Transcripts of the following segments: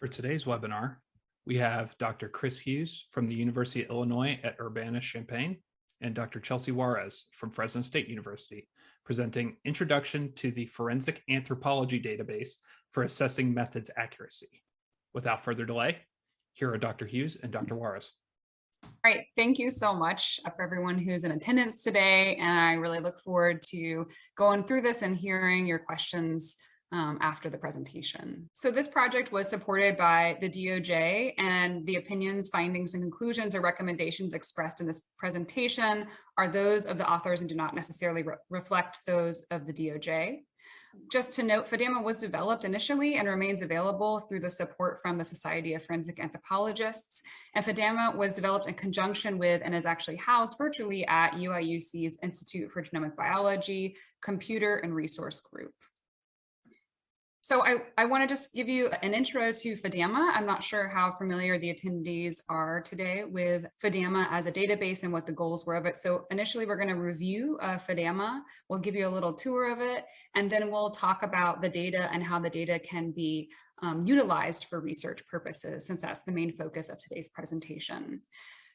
For today's webinar, we have Dr. Chris Hughes from the University of Illinois at Urbana-Champaign and Dr. Chelsea Juarez from Fresno State University, presenting Introduction to the Forensic Anthropology Database for Assessing Methods Accuracy. Without further delay, here are Dr. Hughes and Dr. Juarez. All right, thank you so much for everyone who's in attendance today, and I really look forward to going through this and hearing your questions after the presentation. So this project was supported by the DOJ, and the opinions, findings, and conclusions or recommendations expressed in this presentation are those of the authors and do not necessarily reflect those of the DOJ. Just to note, FADAMA was developed initially and remains available through the support from the Society of Forensic Anthropologists. And FADAMA was developed in conjunction with and is actually housed virtually at UIUC's Institute for Genomic Biology, Computer and Resource Group. So I want to just give you an intro to FADAMA. I'm not sure how familiar the attendees are today with FADAMA as a database and what the goals were of it. So initially, we're going to review FADAMA. We'll give you a little tour of it, and then we'll talk about the data and how the data can be utilized for research purposes, since that's the main focus of today's presentation.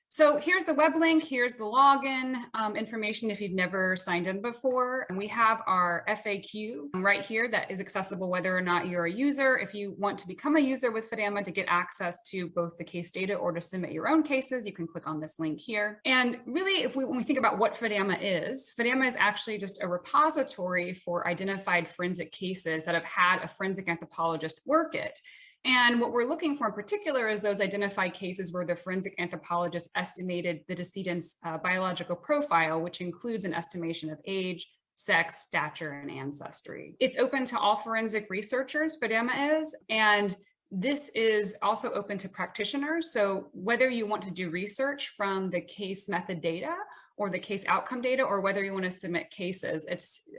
So here's the web link, here's the login information if you've never signed in before. And we have our FAQ right here that is accessible whether or not you're a user. If you want to become a user with FADAMA to get access to both the case data or to submit your own cases, you can click on this link here. And really, when we think about what FADAMA is actually just a repository for identified forensic cases that have had a forensic anthropologist work it. And what we're looking for in particular is those identified cases where the forensic anthropologist estimated the decedent's biological profile, which includes an estimation of age, sex, stature, and ancestry. It's open to all forensic researchers, FADAMA is, and this is also open to practitioners. So whether you want to do research from the case method data or the case outcome data, or whether you want to submit cases,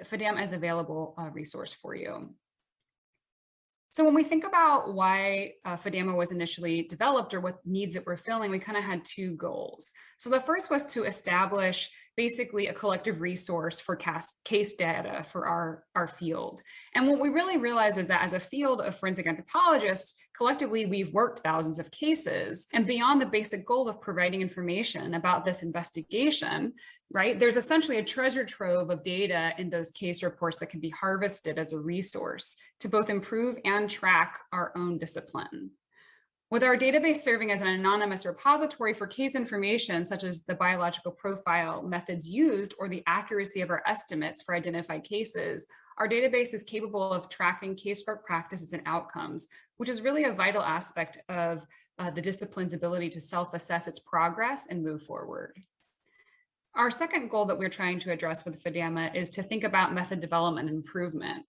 FADAMA is available resource for you. So when we think about why FADAMA was initially developed or what needs it were filling, we kind of had two goals. So the first was to establish basically a collective resource for case data for our field. And what we really realized is that as a field of forensic anthropologists, collectively, we've worked thousands of cases. And beyond the basic goal of providing information about this investigation, right, there's essentially a treasure trove of data in those case reports that can be harvested as a resource to both improve and track our own discipline. With our database serving as an anonymous repository for case information, such as the biological profile methods used or the accuracy of our estimates for identified cases, our database is capable of tracking casework practices and outcomes, which is really a vital aspect of the discipline's ability to self-assess its progress and move forward. Our second goal that we're trying to address with FADAMA is to think about method development and improvement.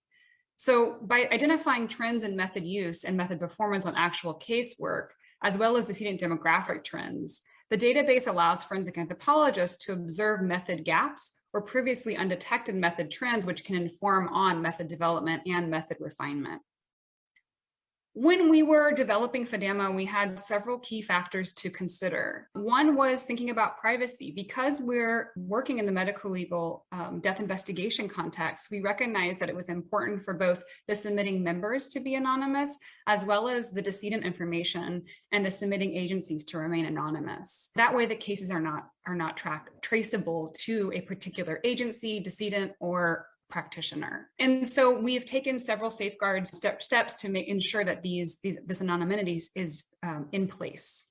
So by identifying trends in method use and method performance on actual casework, as well as decedent demographic trends, the database allows forensic anthropologists to observe method gaps or previously undetected method trends, which can inform on method development and method refinement. When we were developing FADAMA, we had several key factors to consider. One was thinking about privacy. Because we're working in the medical legal death investigation context, we recognized that it was important for both the submitting members to be anonymous, as well as the decedent information and the submitting agencies to remain anonymous. That way, the cases are not traceable to a particular agency, decedent, or practitioner. And so we've taken several safeguard steps to ensure that this anonymity is in place.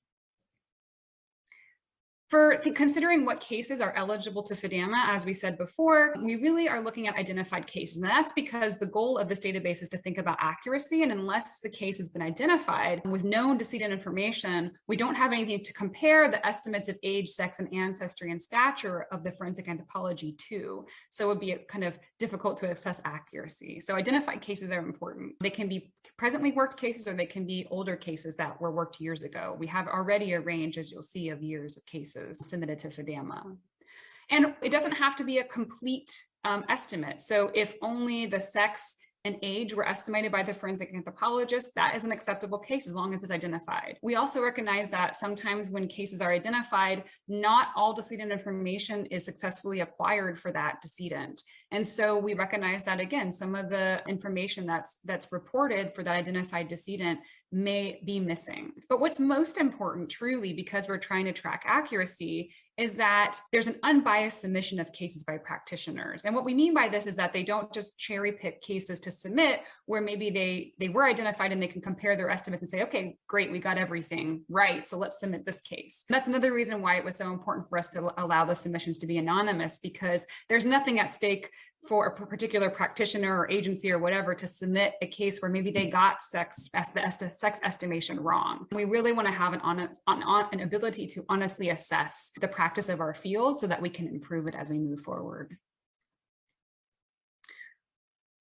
For considering what cases are eligible to FADAMA, as we said before, we really are looking at identified cases. And that's because the goal of this database is to think about accuracy. And unless the case has been identified with known decedent information, we don't have anything to compare the estimates of age, sex, and ancestry and stature of the forensic anthropology to. So it would be kind of difficult to assess accuracy. So identified cases are important. They can be presently worked cases, or they can be older cases that were worked years ago. We have already a range, as you'll see, of years of cases submitted to FADAMA. And it doesn't have to be a complete estimate. So if only the sex and age were estimated by the forensic anthropologist, that is an acceptable case as long as it's identified. We also recognize that sometimes when cases are identified, not all decedent information is successfully acquired for that decedent. And so we recognize that, again, some of the information that's reported for that identified decedent may be missing. But what's most important, truly, because we're trying to track accuracy, is that there's an unbiased submission of cases by practitioners. And what we mean by this is that they don't just cherry pick cases to submit where maybe they were identified and they can compare their estimates and say, okay, great, we got everything right, so let's submit this case. And that's another reason why it was so important for us to allow the submissions to be anonymous, because there's nothing at stake for a particular practitioner or agency or whatever to submit a case where maybe they got sex estimation wrong. We really want to have an ability to honestly assess the practice of our field so that we can improve it as we move forward.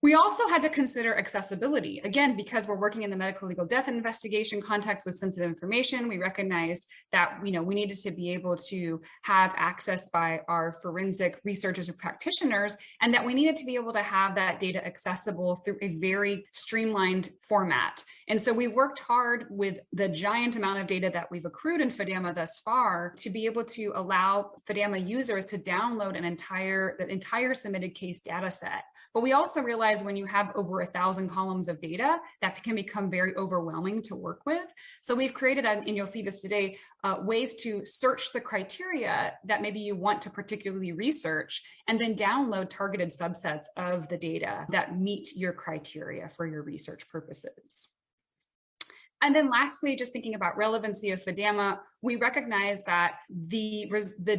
We also had to consider accessibility. Again, because we're working in the medical legal death investigation context with sensitive information, we recognized that we needed to be able to have access by our forensic researchers or practitioners, and that we needed to be able to have that data accessible through a very streamlined format. And so we worked hard with the giant amount of data that we've accrued in FADAMA thus far to be able to allow FADAMA users to download the entire submitted case data set. But we also realize when you have over 1,000 columns of data, that can become very overwhelming to work with. So we've created, and you'll see this today, ways to search the criteria that maybe you want to particularly research, and then download targeted subsets of the data that meet your criteria for your research purposes. And then lastly, just thinking about relevancy of FADAMA, we recognize that the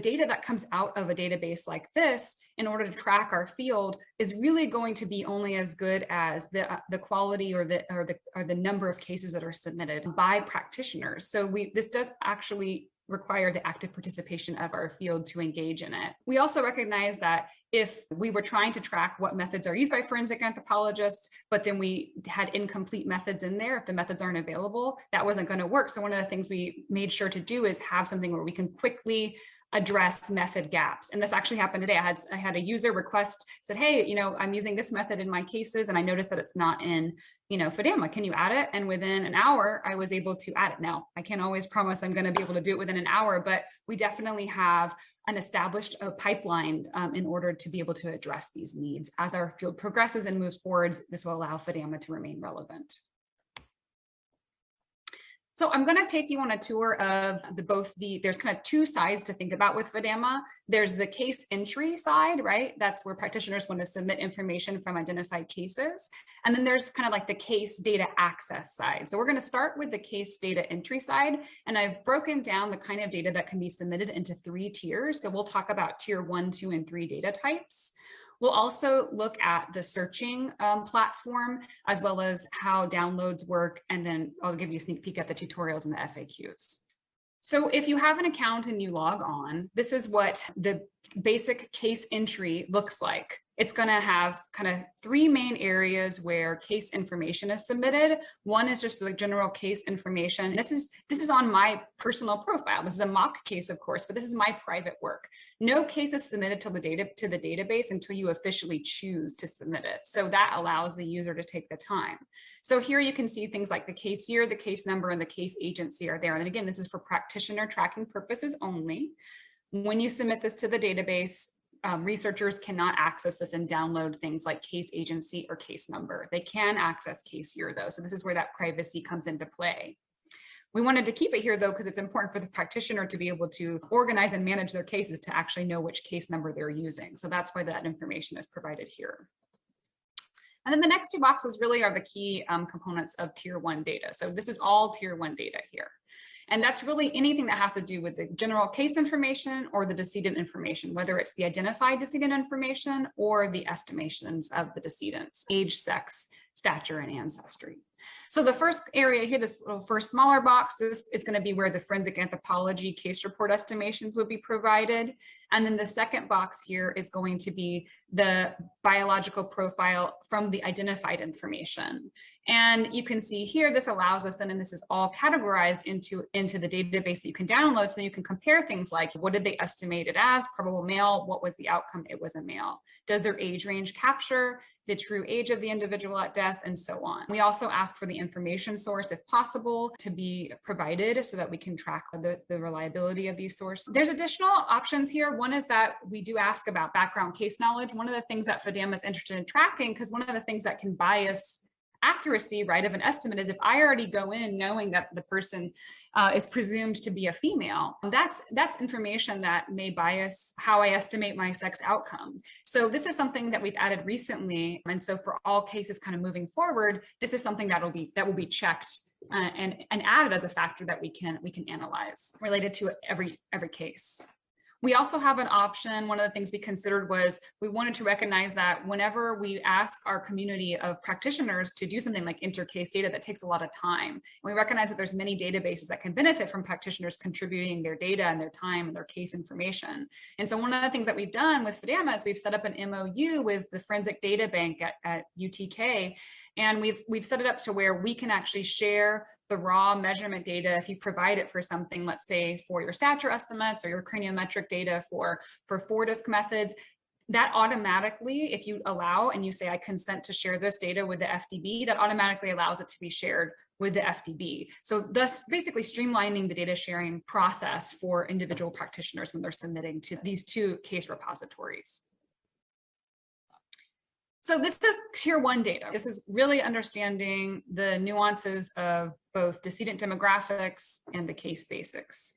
data that comes out of a database like this, in order to track our field, is really going to be only as good as the quality or the number of cases that are submitted by practitioners. So this does actually require the active participation of our field to engage in it. We also recognize that if we were trying to track what methods are used by forensic anthropologists, but then we had incomplete methods in there, if the methods aren't available, that wasn't going to work. So one of the things we made sure to do is have something where we can quickly address method gaps. And this actually happened today. I had a user request, said, hey, I'm using this method in my cases, and I noticed that it's not in, FADAMA. Can you add it? And within an hour, I was able to add it. Now, I can't always promise I'm going to be able to do it within an hour, but we definitely have an established pipeline in order to be able to address these needs. As our field progresses and moves forwards, this will allow FADAMA to remain relevant. So I'm going to take you on a tour of there's kind of two sides to think about with FADAMA. There's the case entry side, right? That's where practitioners want to submit information from identified cases. And then there's kind of like the case data access side. So we're going to start with the case data entry side. And I've broken down the kind of data that can be submitted into 3 tiers. So we'll talk about tier 1, 2, and 3 data types. We'll also look at the searching platform, as well as how downloads work, and then I'll give you a sneak peek at the tutorials and the FAQs. So if you have an account and you log on, this is what the basic case entry looks like. It's going to have kind of 3 main areas where case information is submitted. One is just the general case information. This is on my personal profile. This is a mock case, of course, but this is my private work. No case is submitted to the database until you officially choose to submit it. So that allows the user to take the time. So here you can see things like the case year, the case number, and the case agency are there. And again, this is for practitioner tracking purposes only. When you submit this to the database, researchers cannot access this and download things like case agency or case number. They can access case year though. So this is where that privacy comes into play. We wanted to keep it here though, because it's important for the practitioner to be able to organize and manage their cases to actually know which case number they're using. So that's why that information is provided here. And then the next 2 boxes really are the key components of tier 1 data. So this is all tier 1 data here. And that's really anything that has to do with the general case information or the decedent information, whether it's the identified decedent information or the estimations of the decedents, age, sex, stature, and ancestry. So the first area here, this little first smaller box, this is going to be where the forensic anthropology case report estimations would be provided. And then the second box here is going to be the biological profile from the identified information. And you can see here, this allows us then, and this is all categorized into the database that you can download, so you can compare things like, what did they estimate it as? Probable male. What was the outcome? It was a male. Does their age range capture? the true age of the individual at death, and so on. We also ask for the information source, if possible, to be provided so that we can track the reliability of these sources. There's additional options here. One is that we do ask about background case knowledge. One of the things that FADAMA is interested in tracking, because one of the things that can bias accuracy, right, of an estimate is if I already go in knowing that the person is presumed to be a female, that's information that may bias how I estimate my sex outcome. So this is something that we've added recently, and so for all cases kind of moving forward, this is something that will be checked and added as a factor that we can analyze related to every case. We also have an option. One of the things we considered was we wanted to recognize that whenever we ask our community of practitioners to do something like enter case data, that takes a lot of time. And we recognize that there's many databases that can benefit from practitioners contributing their data and their time and their case information. And so one of the things that we've done with FADAMA is we've set up an MOU with the Forensic Databank at UTK, and we've set it up to where we can actually share the raw measurement data if you provide it for something, let's say for your stature estimates or your craniometric data for 4-disc methods. That automatically, if you allow and you say, I consent to share this data with the FDB, that automatically allows it to be shared with the FDB. So thus basically streamlining the data sharing process for individual practitioners when they're submitting to these two case repositories. So this is tier 1 data. This is really understanding the nuances of both decedent demographics and the case basics.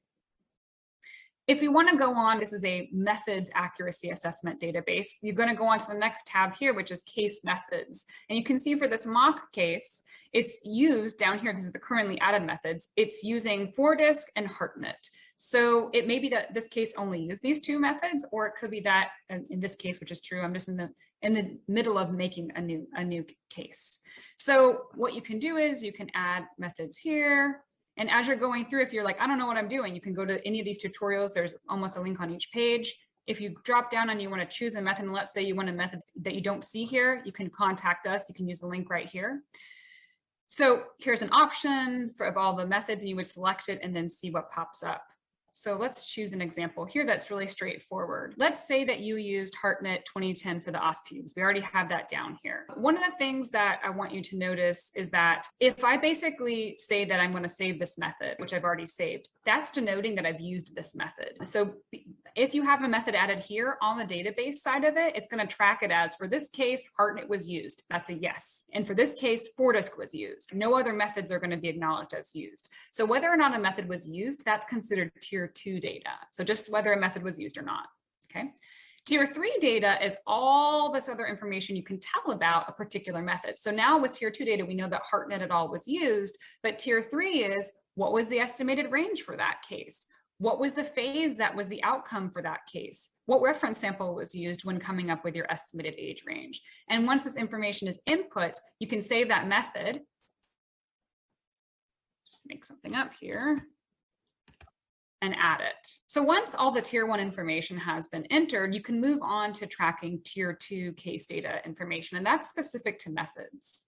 If you want to go on, this is a methods accuracy assessment database. You're going to go on to the next tab here, which is case methods. And you can see for this mock case, it's used down here. This is the currently added methods. It's using 4-disc and Hartnett. So it may be that this case only used these two methods, or it could be that in this case, which is true, I'm just in the middle of making a new case. So what you can do is you can add methods here. And as you're going through, if you're like, I don't know what I'm doing, you can go to any of these tutorials. There's almost a link on each page. If you drop down and you want to choose a method, and let's say you want a method that you don't see here, you can contact us. You can use the link right here. So here's an option of all the methods, and you would select it and then see what pops up. So let's choose an example here that's really straightforward. Let's say that you used Hartnett 2010 for the OSPUs. We already have that down here. One of the things that I want you to notice is that if I basically say that I'm going to save this method, which I've already saved, that's denoting that I've used this method. So if you have a method added here on the database side of it, it's going to track it as, for this case, Hartnett was used. That's a yes. And for this case, 4-disc was used. No other methods are going to be acknowledged as used. So whether or not a method was used, that's considered tier 2 data. So just whether a method was used or not. Okay. Tier 3 data is all this other information you can tell about a particular method. So now with tier 2 data, we know that Hartnett et al. Was used, but tier 3 is, what was the estimated range for that case? What was the phase that was the outcome for that case? What reference sample was used when coming up with your estimated age range? And once this information is input, you can save that method. Just make something up here and add it. So once all the tier 1 information has been entered, you can move on to tracking tier 2 case data information, and that's specific to methods.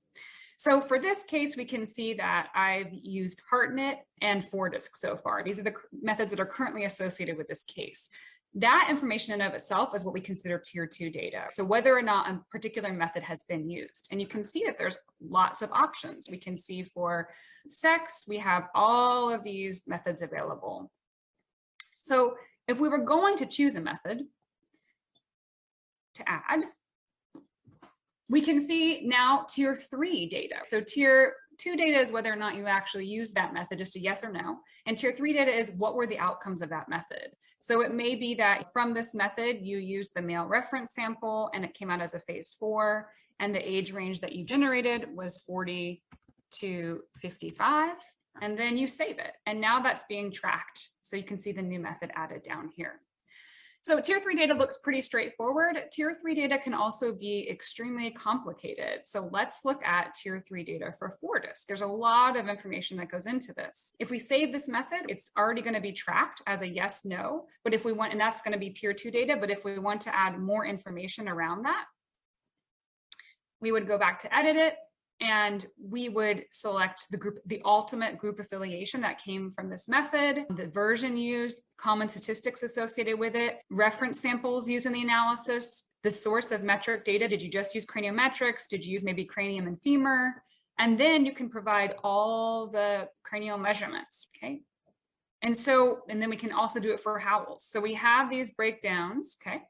So for this case, we can see that I've used Hartnett and 4-disc so far. These are the methods that are currently associated with this case. That information in and of itself is what we consider tier 2 data. So whether or not a particular method has been used. And you can see that there's lots of options. We can see for sex, we have all of these methods available. So if we were going to choose a method to add, we can see now tier 3 data. So tier 2 data is whether or not you actually use that method, just a yes or no. And tier 3 data is what were the outcomes of that method. So it may be that from this method, you used the male reference sample and it came out as a phase 4, and the age range that you generated was 40 to 55, and then you save it. And now that's being tracked. So you can see the new method added down here. So tier 3 data looks pretty straightforward. Tier 3 data can also be extremely complicated. So let's look at tier 3 data for 4-disc. There's a lot of information that goes into this. If we save this method, it's already going to be tracked as a yes, no. But if we want, and that's going to be tier 2 data, but if we want to add more information around that, we would go back to edit it, and we would select the group, the ultimate group affiliation that came from this method, the version used, common statistics associated with it, reference samples used in the analysis, the source of metric data. Did you just use craniometrics? Did you use maybe cranium and femur? And then you can provide all the cranial measurements, okay? And then we can also do it for howls. So we have these breakdowns, okay?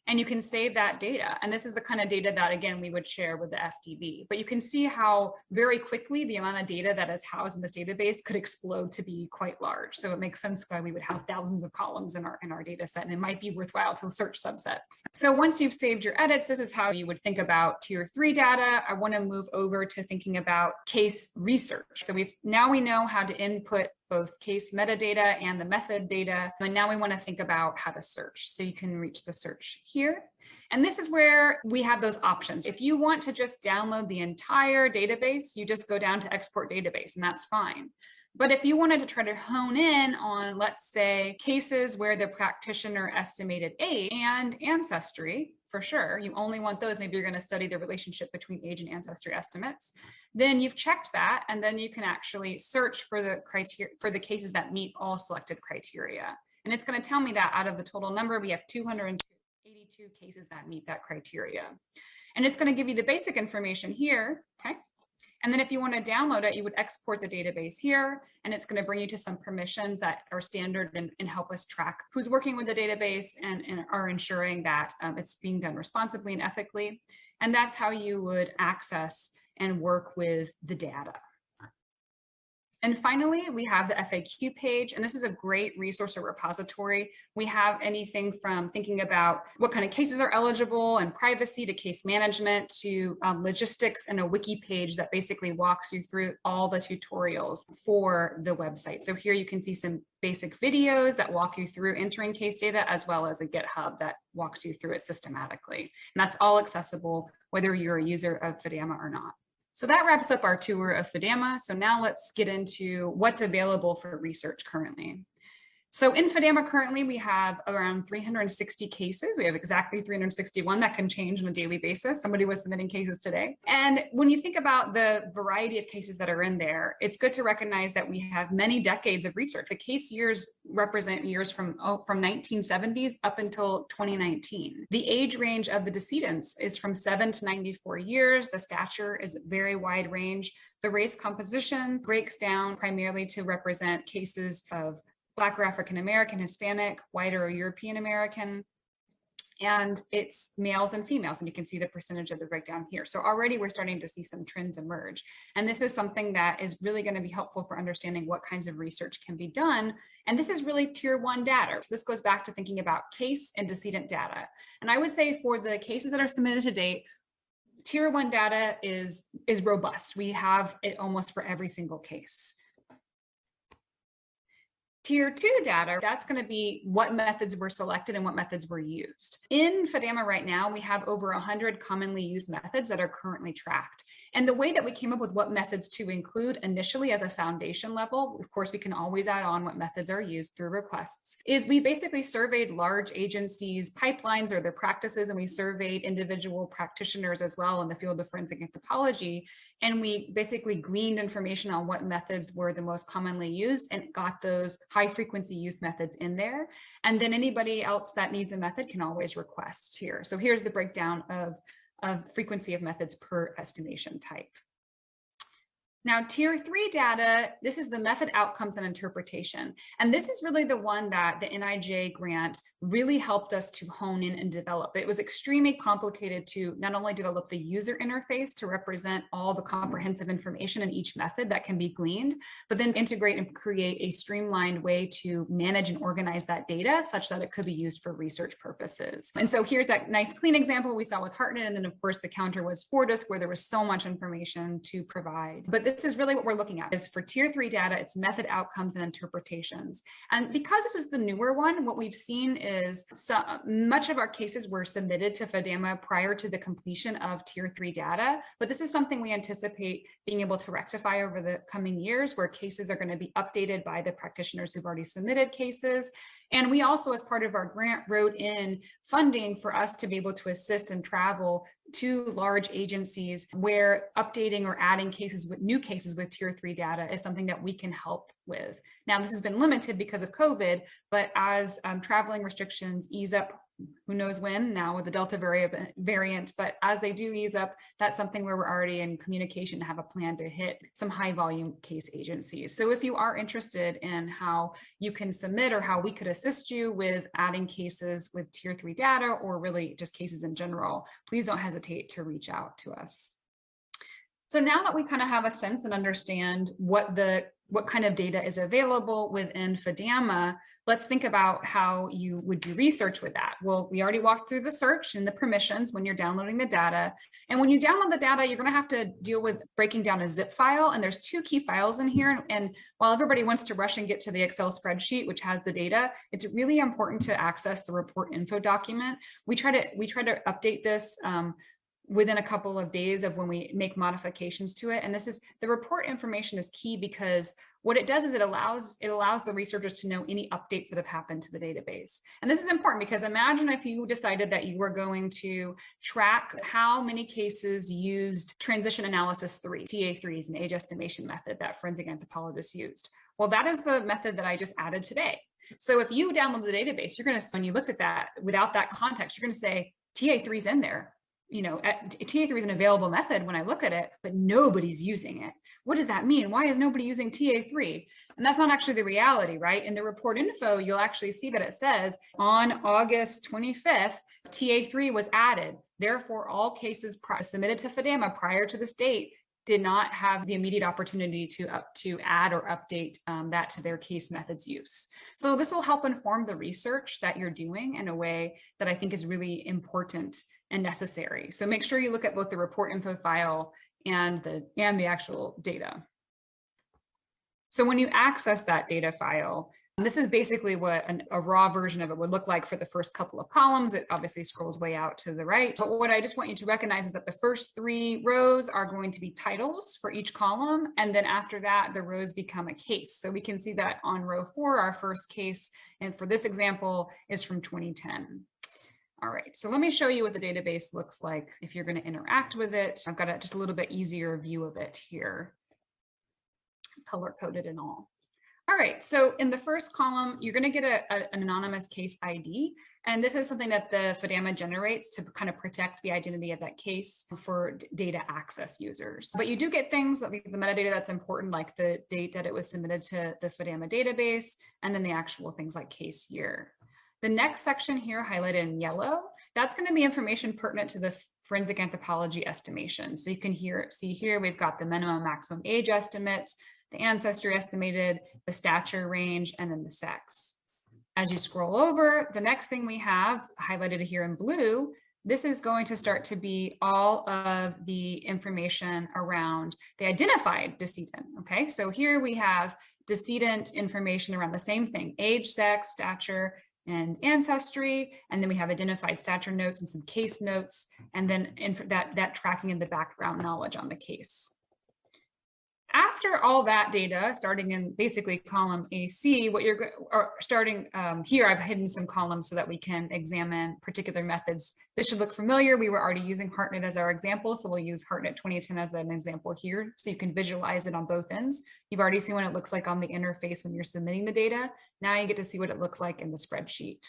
And you can save that data. And this is the kind of data that, again, we would share with the FDB. But you can see how very quickly the amount of data that is housed in this database could explode to be quite large. So it makes sense why we would have thousands of columns in our data set, and it might be worthwhile to search subsets. So once you've saved your edits, this is how you would think about tier 3 data. I want to move over to thinking about case research. So now we know how to input both case metadata and the method data. And now we want to think about how to search. So you can reach the search here. And this is where we have those options. If you want to just download the entire database, you just go down to export database, and that's fine. But if you wanted to try to hone in on, let's say, cases where the practitioner estimated age and ancestry, for sure, you only want those, maybe you're going to study the relationship between age and ancestry estimates, then you've checked that, and then you can actually search for the criteria for the cases that meet all selected criteria. And it's going to tell me that out of the total number, we have 282 cases that meet that criteria. And it's going to give you the basic information here, okay? And then if you want to download it, you would export the database here, and it's going to bring you to some permissions that are standard and help us track who's working with the database and are ensuring that it's being done responsibly and ethically. And that's how you would access and work with the data. And finally, we have the FAQ page, and this is a great resource or repository. We have anything from thinking about what kind of cases are eligible and privacy to case management to logistics, and a wiki page that basically walks you through all the tutorials for the website. So here you can see some basic videos that walk you through entering case data, as well as a GitHub that walks you through it systematically. And that's all accessible whether you're a user of FADAMA or not. So that wraps up our tour of FADAMA. So now let's get into what's available for research currently. So in FADAMA currently, we have around 360 cases. We have exactly 361. That can change on a daily basis. Somebody was submitting cases today. And when you think about the variety of cases that are in there, it's good to recognize that we have many decades of research. The case years represent years from 1970s up until 2019. The age range of the decedents is from 7 to 94 years. The stature is a very wide range. The race composition breaks down primarily to represent cases of Black or African American, Hispanic, white or European American, and it's males and females, and you can see the percentage of the breakdown here. So already we're starting to see some trends emerge. And this is something that is really going to be helpful for understanding what kinds of research can be done. And this is really tier 1 data. So this goes back to thinking about case and decedent data. And I would say for the cases that are submitted to date, tier 1 data is robust. We have it almost for every single case. Tier 2 data, that's going to be what methods were selected and what methods were used. In FADAMA right now, we have over 100 commonly used methods that are currently tracked. And the way that we came up with what methods to include initially as a foundation level, of course, we can always add on what methods are used through requests, is we basically surveyed large agencies' pipelines or their practices, and we surveyed individual practitioners as well in the field of forensic anthropology. And we basically gleaned information on what methods were the most commonly used and got those high frequency use methods in there. And then anybody else that needs a method can always request here. So here's the breakdown of frequency of methods per estimation type. Now, tier 3 data, this is the method outcomes and interpretation. And this is really the one that the NIJ grant really helped us to hone in and develop. It was extremely complicated to not only develop the user interface to represent all the comprehensive information in each method that can be gleaned, but then integrate and create a streamlined way to manage and organize that data such that it could be used for research purposes. And so here's that nice clean example we saw with Hartnett. And then of course the counter was Fordisk, where there was so much information to provide. But this is really what we're looking at is for tier 3 data, it's method outcomes and interpretations. And because this is the newer one, what we've seen is much of our cases were submitted to FADAMA prior to the completion of tier 3 data. But this is something we anticipate being able to rectify over the coming years, where cases are going to be updated by the practitioners who've already submitted cases. And we also, as part of our grant, wrote in funding for us to be able to assist and travel to large agencies where updating or adding cases with new cases with tier 3 data is something that we can help with. Now, this has been limited because of COVID, but as traveling restrictions ease up who knows when now with the Delta variant, but as they do ease up, that's something where we're already in communication to have a plan to hit some high volume case agencies. So if you are interested in how you can submit or how we could assist you with adding cases with tier 3 data, or really just cases in general, please don't hesitate to reach out to us. So now that we kind of have a sense and understand what kind of data is available within FADAMA, let's think about how you would do research with that. Well, we already walked through the search and the permissions when you're downloading the data. And when you download the data, you're going to have to deal with breaking down a zip file. And there's 2 key files in here. And while everybody wants to rush and get to the Excel spreadsheet, which has the data, it's really important to access the report info document. We try to update this within a couple of days of when we make modifications to it. And this is, the report information is key because what it does is it allows the researchers to know any updates that have happened to the database. And this is important because imagine if you decided that you were going to track how many cases used transition analysis 3, TA3 is an age estimation method that forensic anthropologists used. Well, that is the method that I just added today. So if you download the database, you're going to, when you looked at that without that context, you're going to say TA3 is in there. You know, TA3 is an available method when I look at it, but nobody's using it. What does that mean? Why is nobody using TA3? And that's not actually the reality, right? In the report info, you'll actually see that it says on August 25th, TA3 was added. Therefore, all cases submitted to FADAMA prior to this date did not have the immediate opportunity to add or update that to their case methods use. So this will help inform the research that you're doing in a way that I think is really important and necessary. So make sure you look at both the report info file and the actual data. So when you access that data file, this is basically what a raw version of it would look like for the first couple of columns. It obviously scrolls way out to the right. But what I just want you to recognize is that the first 3 rows are going to be titles for each column. And then after that, the rows become a case. So we can see that on row 4, our first case, and for this example, is from 2010. All right, so let me show you what the database looks like if you're going to interact with it. I've got just a little bit easier view of it here, color-coded and all. All right, so in the first column, you're going to get an anonymous case ID. And this is something that the FADAMA generates to kind of protect the identity of that case for data access users. But you do get things like the metadata that's important, like the date that it was submitted to the FADAMA database, and then the actual things like case year. The next section here, highlighted in yellow, that's going to be information pertinent to the forensic anthropology estimation. So you can see here, we've got the minimum maximum age estimates, the ancestry estimated, the stature range, and then the sex. As you scroll over, the next thing we have highlighted here in blue, this is going to start to be all of the information around the identified decedent. Okay, so here we have decedent information around the same thing, age, sex, stature, and ancestry, and then we have identified stature notes and some case notes, and then that tracking in the background knowledge on the case. After all that data, starting in basically column AC, starting here, I've hidden some columns so that we can examine particular methods. This should look familiar. We were already using HeartNet as our example, so we'll use HeartNet 2010 as an example here, so you can visualize it on both ends. You've already seen what it looks like on the interface when you're submitting the data. Now you get to see what it looks like in the spreadsheet.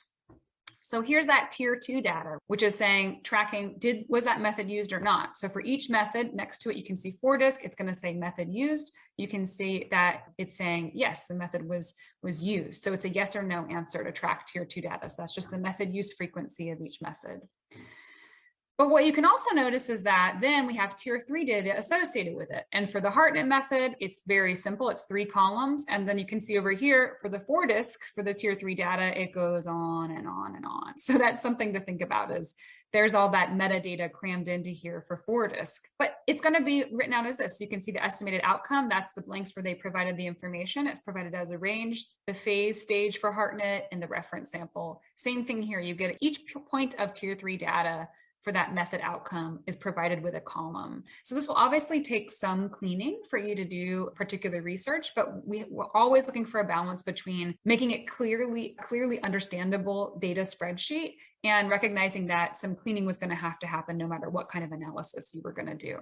So here's that tier 2 data, which is saying tracking, was that method used or not? So for each method next to it, you can see FORDISC, it's going to say method used. You can see that it's saying, yes, the method was used. So it's a yes or no answer to track tier 2 data. So that's just the method use frequency of each method. But what you can also notice is that then we have tier 3 data associated with it. And for the HeartNet method, it's very simple. It's 3 columns. And then you can see over here for the FORDISC, for the tier 3 data, it goes on and on and on. So that's something to think about, is there's all that metadata crammed into here for FORDISC. But it's going to be written out as this. You can see the estimated outcome. That's the blanks where they provided the information. It's provided as a range, the phase stage for HeartNet, and the reference sample. Same thing here. You get each point of tier 3 data for that method outcome is provided with a column. So this will obviously take some cleaning for you to do particular research, but we're always looking for a balance between making it clearly understandable data spreadsheet and recognizing that some cleaning was going to happen no matter what kind of analysis you were going to do.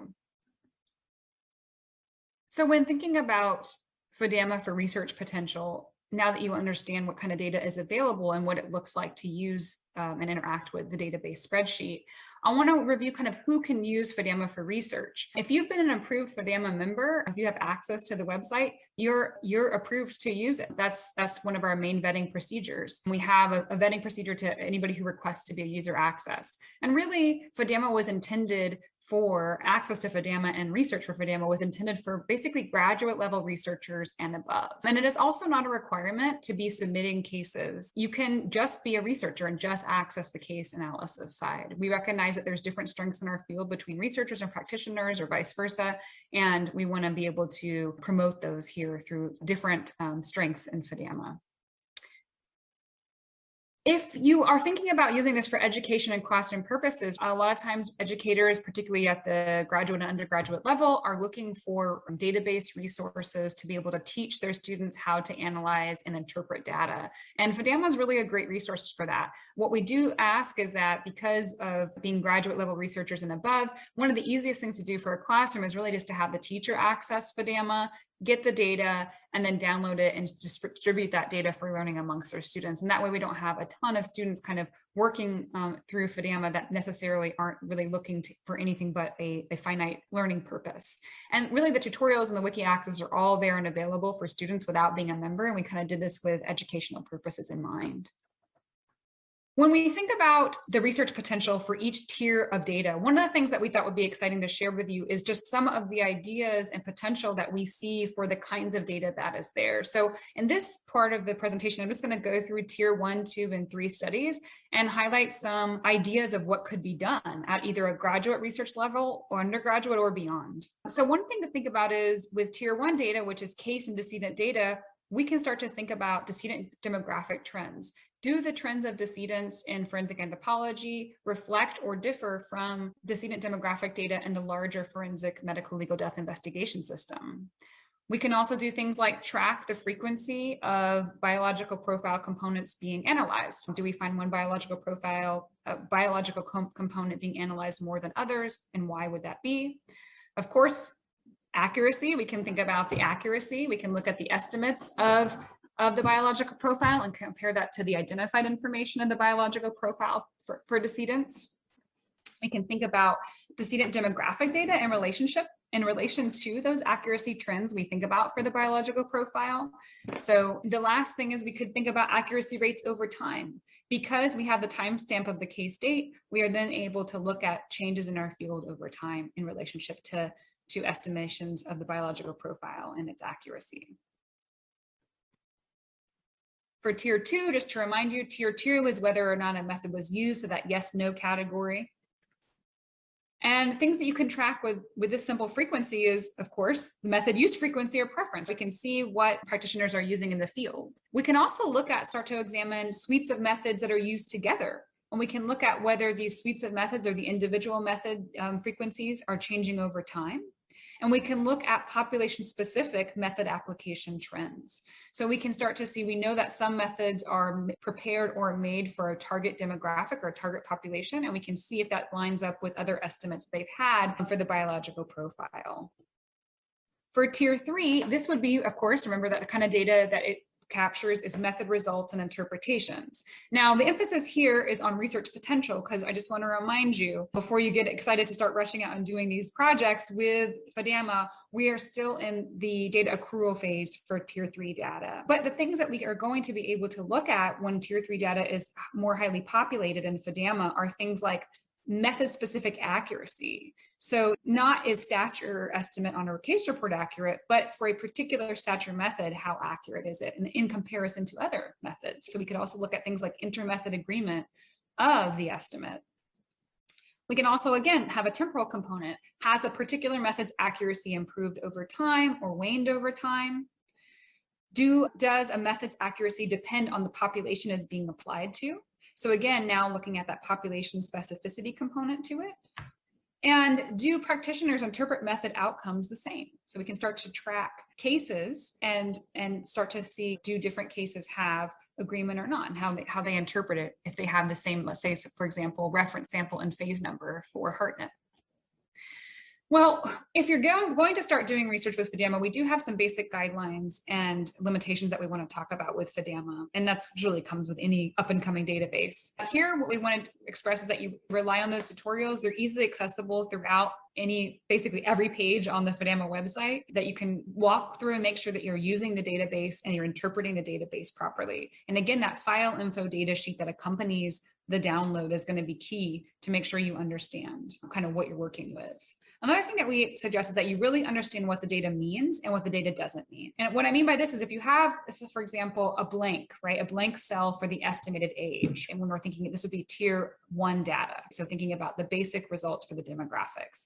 So when thinking about FADAMA for research potential, now that you understand what kind of data is available and what it looks like to use and interact with the database spreadsheet, I want to review kind of who can use FADAMA for research. If you've been an approved FADAMA member, if you have access to the website, you're approved to use it. That's one of our main vetting procedures. We have a vetting procedure to anybody who requests to be a user access. And really, FADAMA was intended for access to FADAMA and research for FADAMA was intended for basically graduate level researchers and above. And it is also not a requirement to be submitting cases. You can just be a researcher and just access the case analysis side. We recognize that there's different strengths in our field between researchers and practitioners or vice versa. And we want to be able to promote those here through different strengths in FADAMA. If you are thinking about using this for education and classroom purposes, a lot of times educators, particularly at the graduate and undergraduate level, are looking for database resources to be able to teach their students how to analyze and interpret data. And FADAMA is really a great resource for that. What we do ask is that because of being graduate level researchers and above, one of the easiest things to do for a classroom is really just to have the teacher access FADAMA, get the data, and then download it and distribute that data for learning amongst their students. And that way we don't have a ton of students kind of working through FADAMA that necessarily aren't really looking for anything but a finite learning purpose. And really the tutorials and the wiki access are all there and available for students without being a member. And we kind of did this with educational purposes in mind. When we think about the research potential for each tier of data, one of the things that we thought would be exciting to share with you is just some of the ideas and potential that we see for the kinds of data that is there. So in this part of the presentation, I'm just going to go through tier 1, 2, and 3 studies and highlight some ideas of what could be done at either a graduate research level or undergraduate or beyond. So one thing to think about is with tier 1 data, which is case and decedent data, we can start to think about decedent demographic trends. Do the trends of decedents in forensic anthropology reflect or differ from decedent demographic data in the larger forensic medical legal death investigation system? We can also do things like track the frequency of biological profile components being analyzed. Do we find one biological profile, component being analyzed more than others, and why would that be? Of course, accuracy, we can think about the accuracy. We can look at the estimates of the biological profile and compare that to the identified information in the biological profile for decedents. We can think about decedent demographic data in relation to those accuracy trends we think about for the biological profile. So the last thing is we could think about accuracy rates over time. Because we have the timestamp of the case date, we are then able to look at changes in our field over time in relationship to estimations of the biological profile and its accuracy. For tier 2, just to remind you, tier 2 is whether or not a method was used, so that yes, no category. And things that you can track with this simple frequency is, of course, the method use frequency or preference. We can see what practitioners are using in the field. We can also start to examine suites of methods that are used together. And we can look at whether these suites of methods or the individual method frequencies are changing over time. And we can look at population-specific method application trends. So we can start to see, we know that some methods are prepared or made for a target demographic or target population, and we can see if that lines up with other estimates they've had for the biological profile. For tier 3, this would be, of course, remember that the kind of data that it captures is method results and interpretations. Now, the emphasis here is on research potential, because I just want to remind you, before you get excited to start rushing out and doing these projects with FADAMA, we are still in the data accrual phase for tier 3 data. But the things that we are going to be able to look at when tier 3 data is more highly populated in FADAMA are things like method-specific accuracy. So not is stature estimate on a case report accurate, but for a particular stature method, how accurate is it in comparison to other methods? So we could also look at things like inter-method agreement of the estimate. We can also, again, have a temporal component. Has a particular method's accuracy improved over time or waned over time? Does a method's accuracy depend on the population it's being applied to? So again, now looking at that population specificity component to it. And do practitioners interpret method outcomes the same? So we can start to track cases and start to see, do different cases have agreement or not, and how they interpret it if they have the same, let's say, for example, reference sample and phase number for HeartNet. Well, if you're going to start doing research with FADAMA, we do have some basic guidelines and limitations that we want to talk about with FADAMA, and that really comes with any up-and-coming database. Here, what we want to express is that you rely on those tutorials. They're easily accessible throughout basically every page on the FADAMA website, that you can walk through and make sure that you're using the database and you're interpreting the database properly. And again, that file info data sheet that accompanies the download is going to be key to make sure you understand kind of what you're working with. Another thing that we suggest is that you really understand what the data means and what the data doesn't mean. And what I mean by this is if you have, for example, a blank, right, a blank cell for the estimated age, and when we're thinking this would be tier 1 data, so thinking about the basic results for the demographics,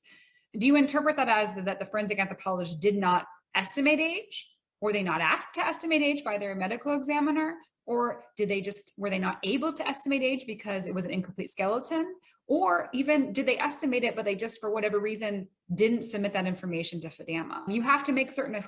do you interpret that as that the forensic anthropologist did not estimate age? Were they not asked to estimate age by their medical examiner? Or were they not able to estimate age because it was an incomplete skeleton? Or even did they estimate it, but they just, for whatever reason, didn't submit that information to FADAMA? You have to make certain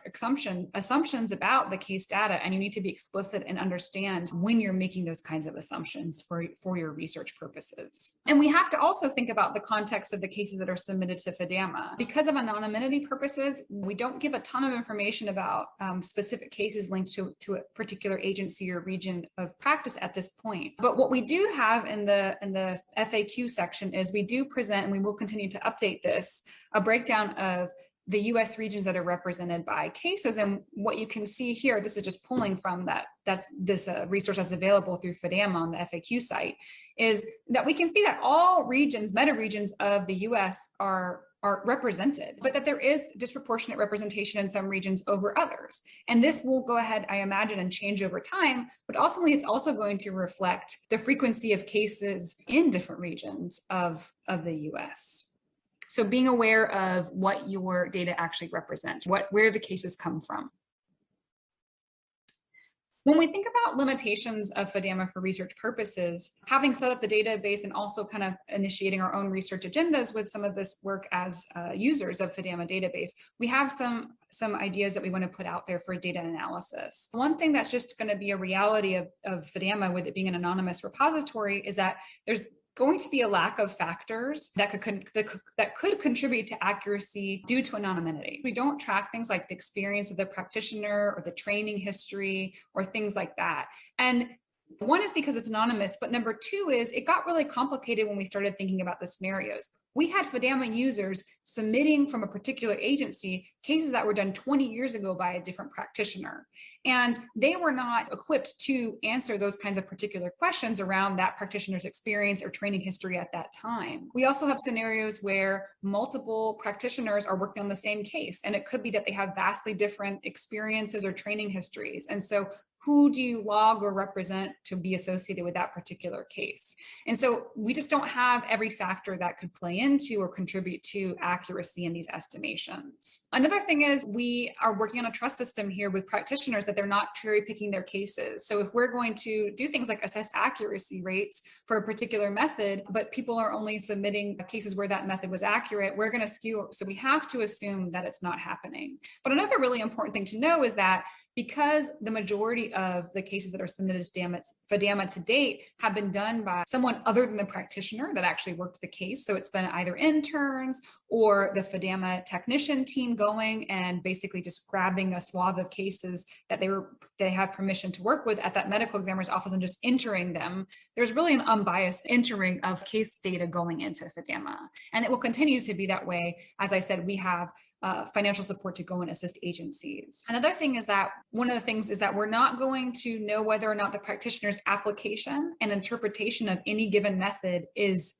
assumptions about the case data, and you need to be explicit and understand when you're making those kinds of assumptions for your research purposes. And we have to also think about the context of the cases that are submitted to FADAMA. Because of anonymity purposes, we don't give a ton of information about specific cases linked to a particular agency or region of practice at this point. But what we do have in the FAQ section is we do present, and we will continue to update this, a breakdown of the US regions that are represented by cases. And what you can see here, this is just pulling from this resource that's available through FADAMA on the FAQ site, is that we can see that all regions, meta regions of the US are represented, but that there is disproportionate representation in some regions over others. And this will go ahead, I imagine, and change over time, but ultimately it's also going to reflect the frequency of cases in different regions of the US. So being aware of what your data actually represents, where the cases come from. When we think about limitations of FADAMA for research purposes, having set up the database and also kind of initiating our own research agendas with some of this work as users of FADAMA database, we have some ideas that we want to put out there for data analysis. One thing that's just going to be a reality of FADAMA, with it being an anonymous repository, is that there's going to be a lack of factors that could contribute to accuracy due to anonymity. We don't track things like the experience of the practitioner or the training history or things like that. And one is because it's anonymous, but number two is it got really complicated when we started thinking about the scenarios. We had FADAMA users submitting from a particular agency cases that were done 20 years ago by a different practitioner. And they were not equipped to answer those kinds of particular questions around that practitioner's experience or training history at that time. We also have scenarios where multiple practitioners are working on the same case, and it could be that they have vastly different experiences or training histories. And so who do you log or represent to be associated with that particular case? And so we just don't have every factor that could play into or contribute to accuracy in these estimations. Another thing is we are working on a trust system here with practitioners that they're not cherry picking their cases. So if we're going to do things like assess accuracy rates for a particular method, but people are only submitting cases where that method was accurate, we're going to skew. So we have to assume that it's not happening. But another really important thing to know is that because the majority of the cases that are submitted to FADAMA to date have been done by someone other than the practitioner that actually worked the case. So it's been either interns or the FADAMA technician team going and basically just grabbing a swath of cases that they have permission to work with at that medical examiner's office and just entering them. There's really an unbiased entering of case data going into FADAMA. And it will continue to be that way. As I said, we have financial support to go and assist agencies. Another thing is that one of the things is that we're not going to know whether or not the practitioner's application and interpretation of any given method is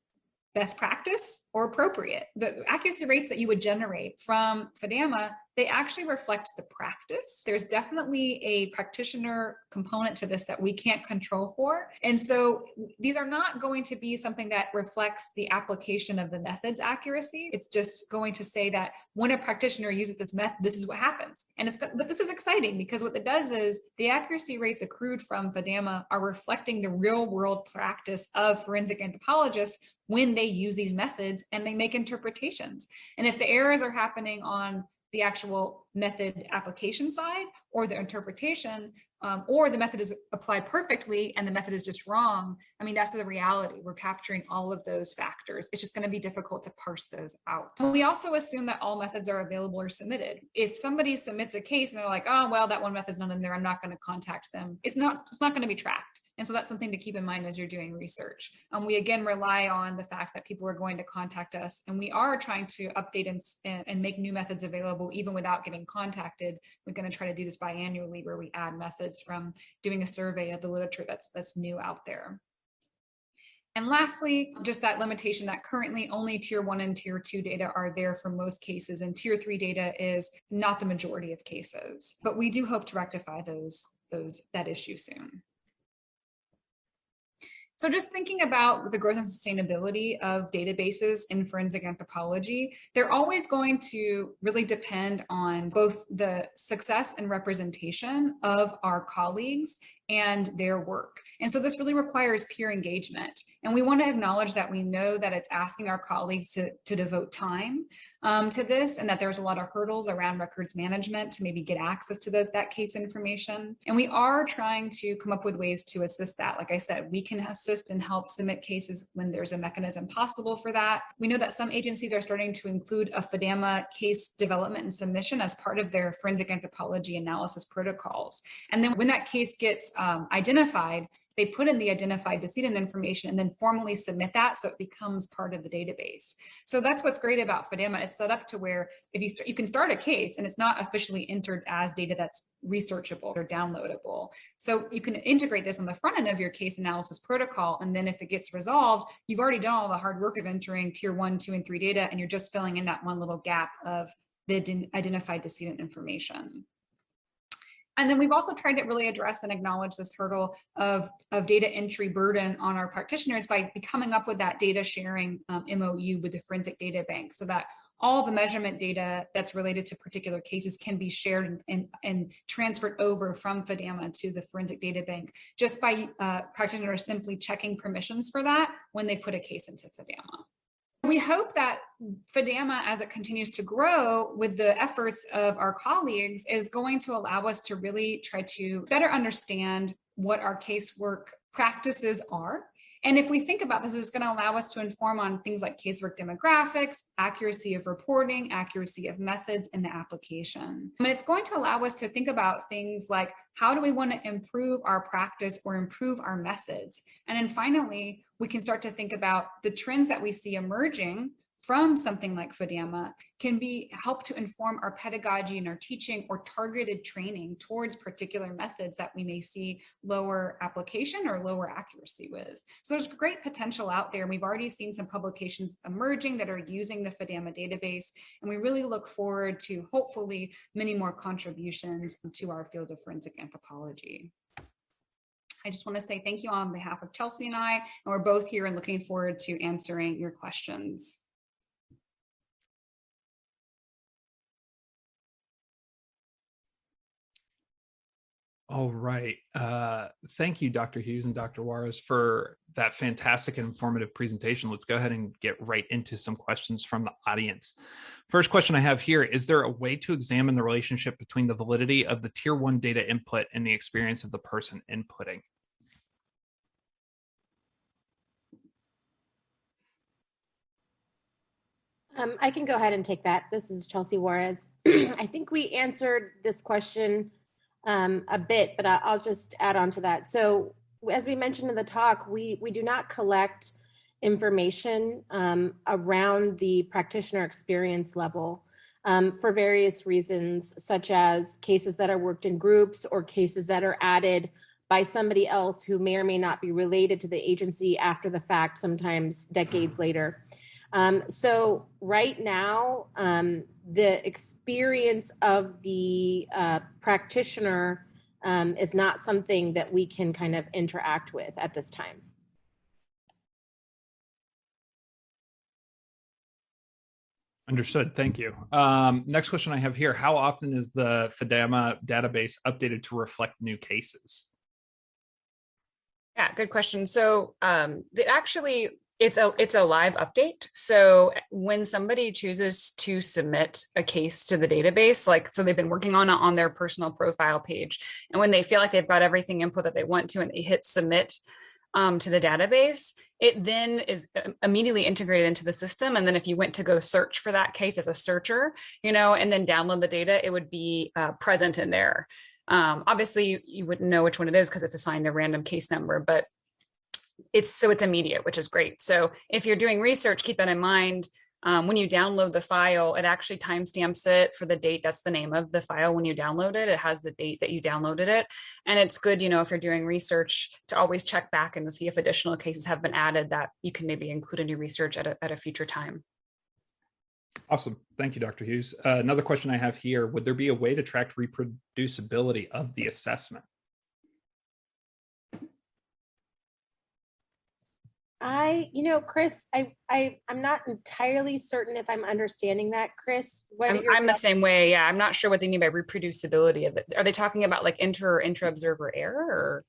best practice or appropriate. The accuracy rates that you would generate from FADAMA, they actually reflect the practice. There's definitely a practitioner component to this that we can't control for. And so these are not going to be something that reflects the application of the method's accuracy. It's just going to say that when a practitioner uses this method, this is what happens. But this is exciting because what it does is the accuracy rates accrued from FADAMA are reflecting the real world practice of forensic anthropologists when they use these methods and they make interpretations. And if the errors are happening on the actual method application side or the interpretation, or the method is applied perfectly and the method is just wrong. I mean, that's the reality. We're capturing all of those factors. It's just going to be difficult to parse those out. We also assume that all methods are available or submitted. If somebody submits a case and they're like, oh, well, that one method's not in there, I'm not going to contact them, it's not going to be tracked. And so that's something to keep in mind as you're doing research. We again rely on the fact that people are going to contact us, and we are trying to update and make new methods available even without getting contacted. We're going to try to do this biannually, where we add methods from doing a survey of the literature that's new out there. And lastly, just that limitation that currently only tier 1 and tier 2 data are there for most cases, and tier 3 data is not the majority of cases. But we do hope to rectify that issue soon. So just thinking about the growth and sustainability of databases in forensic anthropology, they're always going to really depend on both the success and representation of our colleagues and their work. And so this really requires peer engagement. And we want to acknowledge that we know that it's asking our colleagues to devote time to this, and that there's a lot of hurdles around records management to maybe get access to that case information. And we are trying to come up with ways to assist that. Like I said, we can assist and help submit cases when there's a mechanism possible for that. We know that some agencies are starting to include a FADAMA case development and submission as part of their forensic anthropology analysis protocols. And then when that case gets identified, they put in the identified decedent information and then formally submit that, so it becomes part of the database. So that's what's great about FADAMA. It's set up to where if you can start a case and it's not officially entered as data that's researchable or downloadable. So you can integrate this on the front end of your case analysis protocol, and then if it gets resolved, you've already done all the hard work of entering tier 1, 2, and 3 data, and you're just filling in that one little gap of the identified decedent information. And then we've also tried to really address and acknowledge this hurdle of data entry burden on our practitioners by coming up with that data sharing MOU with the Forensic Data Bank, so that all the measurement data that's related to particular cases can be shared and transferred over from FADAMA to the Forensic Data Bank, just by practitioners simply checking permissions for that when they put a case into FADAMA. We hope that FADAMA, as it continues to grow with the efforts of our colleagues, is going to allow us to really try to better understand what our casework practices are. And if we think about this, it's going to allow us to inform on things like casework demographics, accuracy of reporting, accuracy of methods, and the application. And it's going to allow us to think about things like, how do we want to improve our practice or improve our methods? And then finally, we can start to think about the trends that we see emerging from something like FADAMA can help to inform our pedagogy and our teaching or targeted training towards particular methods that we may see lower application or lower accuracy with. So there's great potential out there. We've already seen some publications emerging that are using the FADAMA database, and we really look forward to hopefully many more contributions to our field of forensic anthropology. I just want to say thank you on behalf of Chelsea and I, and we're both here and looking forward to answering your questions. All right. Thank you, Dr. Hughes and Dr. Juarez, for that fantastic and informative presentation. Let's go ahead and get right into some questions from the audience. First question I have here: is there a way to examine the relationship between the validity of the tier 1 data input and the experience of the person inputting? I can go ahead and take that. This is Chelsea Juarez. I think we answered this question a bit, but I'll just add on to that. So as we mentioned in the talk, we do not collect information around the practitioner experience level for various reasons, such as cases that are worked in groups or cases that are added by somebody else who may or may not be related to the agency after the fact, sometimes decades later. So right now, the experience of the practitioner is not something that we can kind of interact with at this time. Understood. Thank you. Next question I have here: how often is the FADAMA database updated to reflect new cases? Yeah, good question. So It's a live update. So when somebody chooses to submit a case to the database, like, so they've been working on it on their personal profile page, and when they feel like they've got everything input that they want to, and they hit submit to the database, it then is immediately integrated into the system. And then if you went to go search for that case as a searcher, and then download the data, it would be present in there. Obviously, you wouldn't know which one it is because it's assigned a random case number, but it's immediate, which is great. So if you're doing research, keep that in mind. When you download the file, it actually timestamps it for the date. That's the name of the file. When you download it, it has the date that you downloaded it. And it's good, if you're doing research, to always check back and to see if additional cases have been added that you can maybe include in your research at a future time. Awesome. Thank you, Dr. Hughes. Another question I have here, would there be a way to track reproducibility of the assessment? Chris, I'm not entirely certain if I'm understanding that. Chris, I'm the same way. Yeah, I'm not sure what they mean by reproducibility of it. Are they talking about like inter or intra-observer error?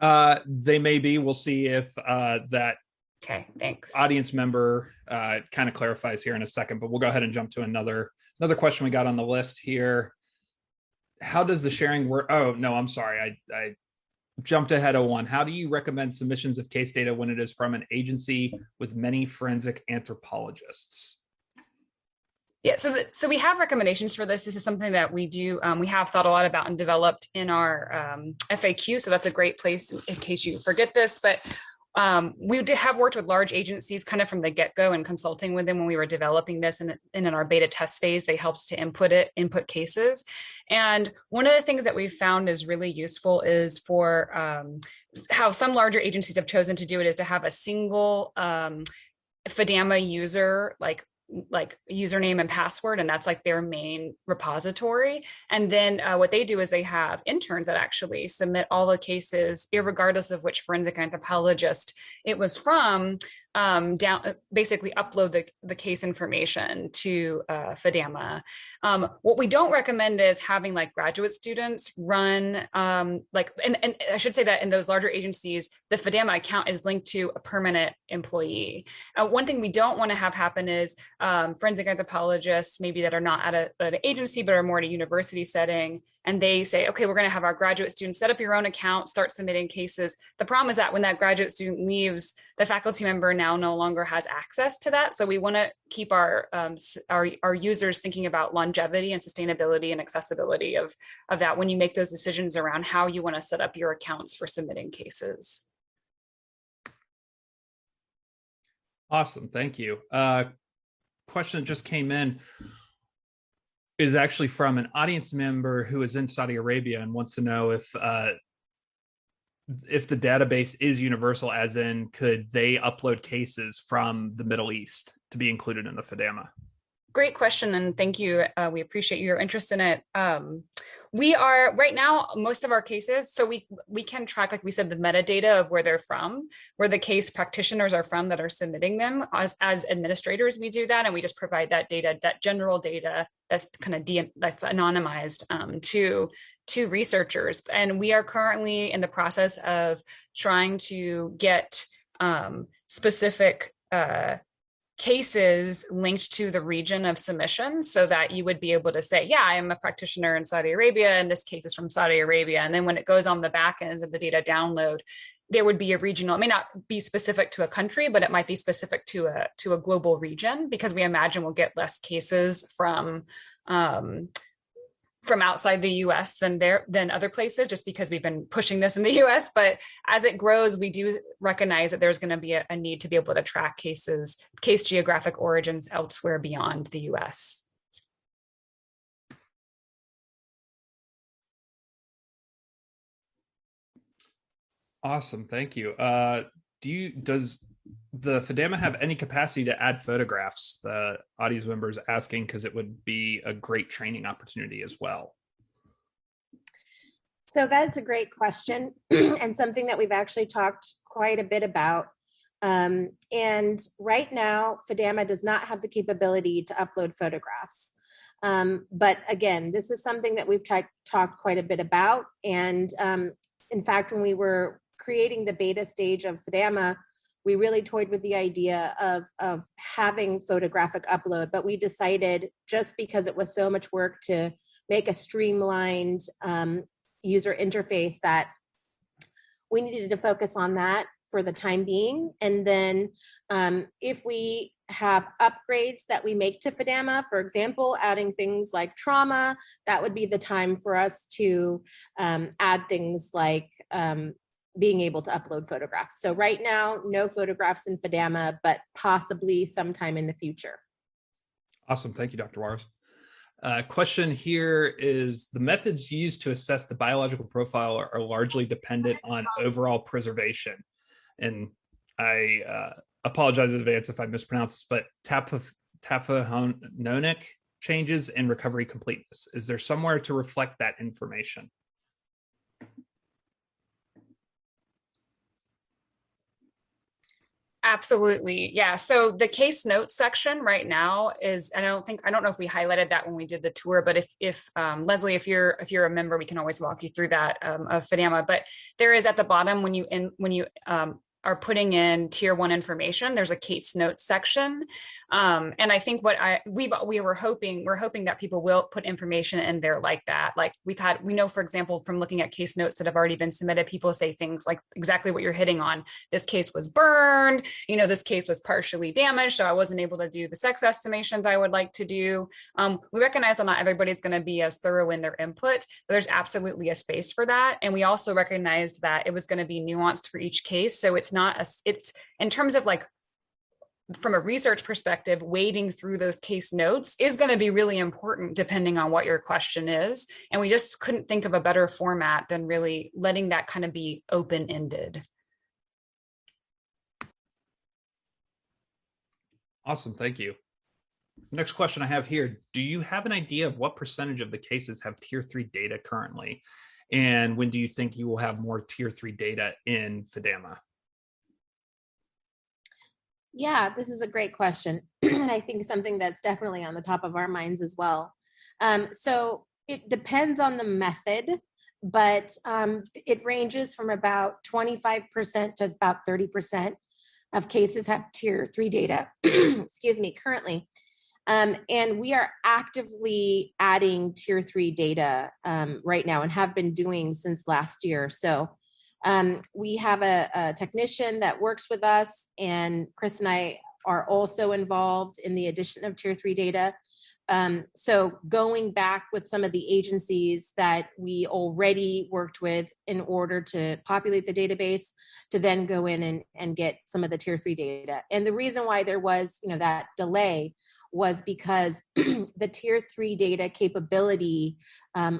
Or? They may be. We'll see if that okay, thanks. Audience member kind of clarifies here in a second, but we'll go ahead and jump to another question we got on the list here. How does the sharing work? Oh, no, I'm sorry. I jumped ahead of one. How do you recommend submissions of case data when it is from an agency with many forensic anthropologists? Yeah, so we have recommendations for this. This is something that we do. We have thought a lot about and developed in our FAQ. So that's a great place in case you forget this. But we have worked with large agencies kind of from the get-go and consulting with them when we were developing this, and in our beta test phase, they helped to input cases. And one of the things that we've found is really useful is for how some larger agencies have chosen to do it is to have a single FADAMA user, like username and password, and that's like their main repository. And then what they do is they have interns that actually submit all the cases, irregardless of which forensic anthropologist it was from, basically upload the case information to FADAMA. What we don't recommend is having like graduate students run, and I should say that in those larger agencies, the FADAMA account is linked to a permanent employee. One thing we don't want to have happen is forensic anthropologists, maybe that are not at an agency, but are more at a university setting, and they say, okay, we're going to have our graduate students set up your own account, start submitting cases. The problem is that when that graduate student leaves, the faculty member now no longer has access to that. So we want to keep our users thinking about longevity and sustainability and accessibility of that when you make those decisions around how you want to set up your accounts for submitting cases. Awesome, thank you. Question that just came in is actually from an audience member who is in Saudi Arabia and wants to know if the database is universal, as in could they upload cases from the Middle East to be included in the FADAMA? Great question, and thank you. We appreciate your interest in it. We are right now, most of our cases, so we can track, like we said, the metadata of where they're from, where the case practitioners are from that are submitting them. As administrators, we do that, and we just provide that data, that general data that's kind of that's anonymized to researchers. And we are currently in the process of trying to get specific cases linked to the region of submission so that you would be able to say, yeah, I am a practitioner in Saudi Arabia and this case is from Saudi Arabia. And then when it goes on the back end of the data download, there would be a regional, it may not be specific to a country, but it might be specific to a global region, because we imagine we'll get less cases from outside the US than other places, just because we've been pushing this in the US. But as it grows, we do recognize that there's going to be a need to be able to track case geographic origins elsewhere beyond the US. Awesome, thank you. Does the FADAMA have any capacity to add photographs? The audience member is asking because it would be a great training opportunity as well. So that's a great question and something that we've actually talked quite a bit about. And right now, FADAMA does not have the capability to upload photographs. But again, this is something that we've talked quite a bit about. And in fact, when we were creating the beta stage of FADAMA, we really toyed with the idea of having photographic upload, but we decided, just because it was so much work to make a streamlined user interface, that we needed to focus on that for the time being. And then if we have upgrades that we make to FADAMA, for example, adding things like trauma, that would be the time for us to add things like being able to upload photographs. So right now, no photographs in FADAMA, but possibly sometime in the future. Awesome. Thank you, Dr. Juarez. Question here is, the methods used to assess the biological profile are largely dependent on overall preservation. And I apologize in advance if I mispronounce this, but taphonomic changes and recovery completeness. Is there somewhere to reflect that information? Absolutely. Yeah. So the case notes section right now is, and I don't know if we highlighted that when we did the tour, but if Leslie, if you're a member, we can always walk you through that of FADAMA. But there is at the bottom, when you are putting in tier 1 information, there's a case notes section. And I think what we're hoping that people will put information in there like that. Like we know, for example, from looking at case notes that have already been submitted, people say things like exactly what you're hitting on. This case was burned, this case was partially damaged, so I wasn't able to do the sex estimations I would like to do. We recognize that not everybody's going to be as thorough in their input, but there's absolutely a space for that. And we also recognized that it was going to be nuanced for each case. So it's in terms of like, from a research perspective, wading through those case notes is going to be really important depending on what your question is. And we just couldn't think of a better format than really letting that kind of be open-ended. Awesome, thank you. Next question I have here, do you have an idea of what percentage of the cases have tier 3 data currently? And when do you think you will have more tier 3 data in FADAMA? Yeah, this is a great question. And I think something that's definitely on the top of our minds as well. So it depends on the method, but it ranges from about 25% to about 30% of cases have tier 3 data, excuse me, currently. And we are actively adding tier 3 data right now and have been doing since last year. So we have a technician that works with us, and Chris and I are also involved in the addition of tier 3 data. So going back with some of the agencies that we already worked with in order to populate the database, to then go in and get some of the tier 3 data. And the reason why there was, that delay was because the tier 3 data capability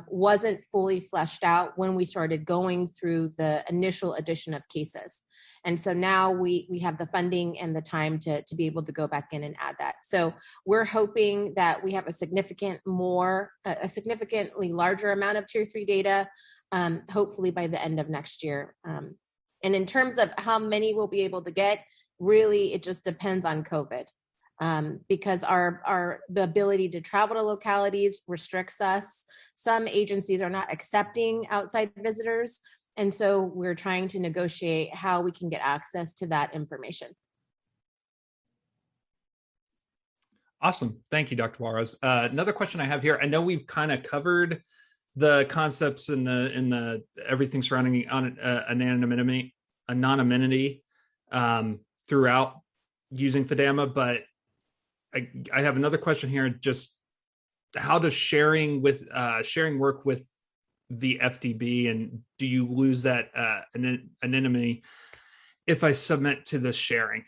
wasn't fully fleshed out when we started going through the initial addition of cases. And so now we have the funding and the time to be able to go back in and add that. So we're hoping that we have a significantly larger amount of tier 3 data, hopefully by the end of next year. And in terms of how many we'll be able to get, really, it just depends on COVID. Because the ability to travel to localities restricts us. Some agencies are not accepting outside visitors. And so we're trying to negotiate how we can get access to that information. Awesome. Thank you, Dr. Juarez. Another question I have here, I know we've kind of covered the concepts and the everything surrounding anonymity throughout using FADAMA, but I have another question here. Just how does sharing work with the FDB, and do you lose that anonymity if I submit to the sharing?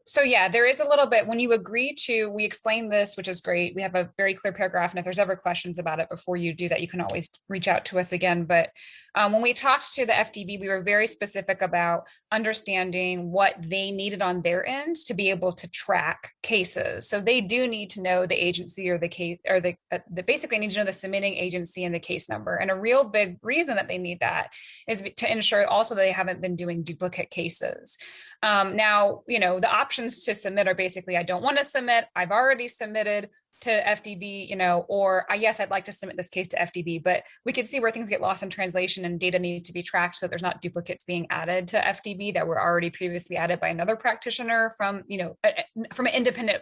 So yeah, there is a little bit, when you agree to, we explain this, which is great. We have a very clear paragraph. And if there's ever questions about it before you do that, you can always reach out to us again. But when we talked to the FDB, we were very specific about understanding what they needed on their end to be able to track cases. So they do need to know the agency or the case, or they basically need to know the submitting agency and the case number. And a real big reason that they need that is to ensure also that they haven't been doing duplicate cases. Now, the options to submit are basically, I don't want to submit, I've already submitted, to FDB, or yes, I'd like to submit this case to FDB, but we could see where things get lost in translation and data needs to be tracked so there's not duplicates being added to FDB that were already previously added by another practitioner from an independent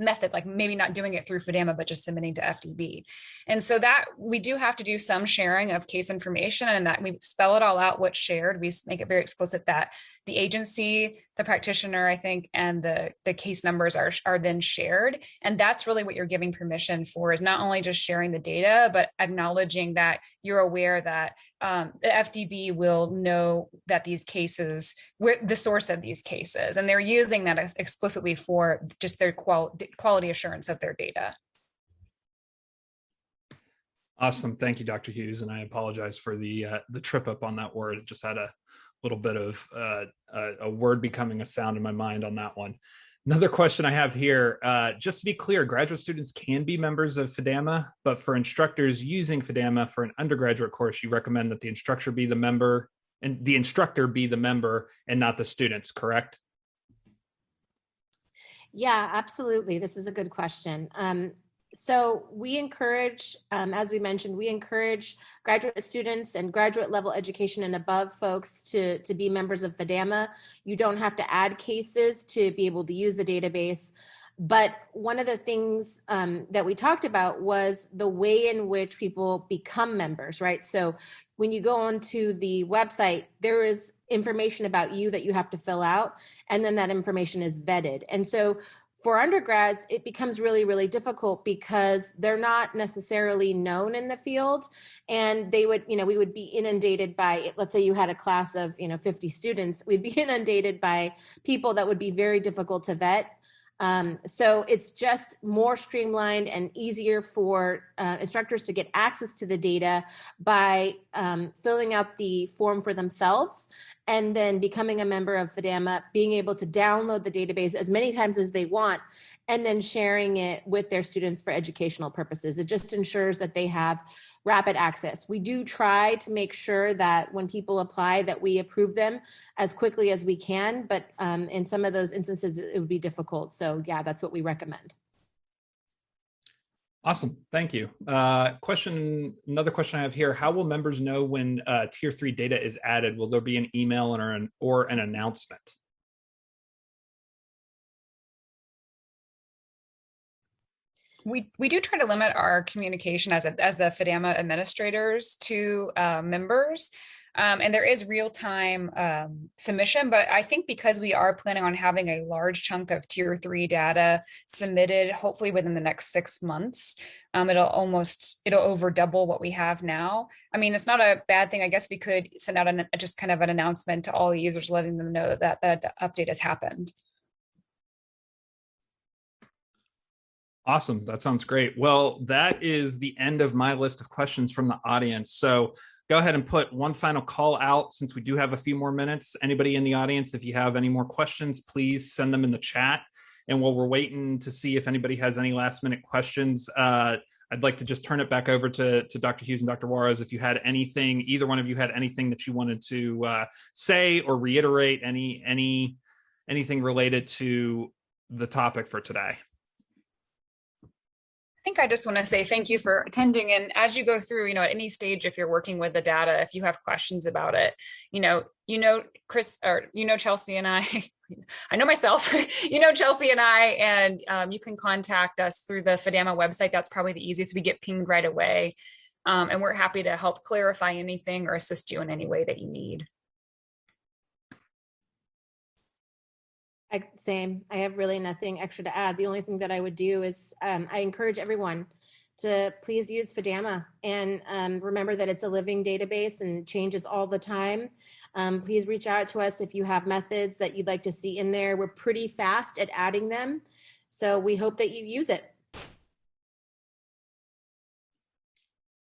method, like maybe not doing it through FADAMA, but just submitting to FDB. And so that we do have to do some sharing of case information, and that we spell it all out what's shared. We make it very explicit that the agency, the practitioner, I think, and the case numbers are then shared. And that's really what you're giving permission for, is not only just sharing the data, but acknowledging that you're aware that the FDB will know that these cases, the source of these cases, and they're using that explicitly for just their quality assurance of their data. Awesome. Thank you, Dr. Hughes. And I apologize for the trip up on that word. It just had a little bit of a word becoming a sound in my mind on that one. Another question I have here, just to be clear, graduate students can be members of FADAMA, but for instructors using FADAMA for an undergraduate course, you recommend that the instructor be the member and not the students, correct? Yeah, absolutely. This is a good question. So we encourage, as we mentioned, we encourage graduate students and graduate level education and above folks to be members of FADAMA. You don't have to add cases to be able to use the database. But one of the things that we talked about was the way in which people become members, right? So when you go onto the website, there is information about you that you have to fill out, and then that information is vetted. And so for undergrads, it becomes really, really difficult because they're not necessarily known in the field, and they would, we would be inundated by, let's say you had a class of, 50 students, we'd be inundated by people that would be very difficult to vet. So it's just more streamlined and easier for instructors to get access to the data by filling out the form for themselves and then becoming a member of FADAMA, being able to download the database as many times as they want, and then sharing it with their students for educational purposes. It just ensures that they have rapid access. We do try to make sure that when people apply that we approve them as quickly as we can, but in some of those instances, it would be difficult. So yeah, that's what we recommend. Awesome, thank you. Another question I have here, how will members know when Tier 3 data is added? Will there be an email or an announcement? We do try to limit our communication as the FADAMA administrators to members. And there is real-time submission, but I think because we are planning on having a large chunk of Tier 3 data submitted, hopefully within the next 6 months, it'll over double what we have now. I mean, it's not a bad thing. I guess we could send out just kind of an announcement to all users, letting them know that the update has happened. Awesome, that sounds great. Well, that is the end of my list of questions from the audience. So go ahead and put one final call out since we do have a few more minutes. Anybody in the audience, if you have any more questions, please send them in the chat. And while we're waiting to see if anybody has any last minute questions, I'd like to just turn it back over to Dr. Hughes and Dr. Juarez. If you had anything, either one of you had anything that you wanted to say or reiterate, anything related to the topic for today. I think I just want to say thank you for attending. And as you go through, at any stage, if you're working with the data, if you have questions about it, Chris, or Chelsea and I, I know myself, Chelsea and I, and you can contact us through the FADAMA website. That's probably the easiest. We get pinged right away. And we're happy to help clarify anything or assist you in any way that you need. Same. I have really nothing extra to add. The only thing that I would do is I encourage everyone to please use FADAMA and remember that it's a living database and changes all the time. Please reach out to us if you have methods that you'd like to see in there. We're pretty fast at adding them, so we hope that you use it.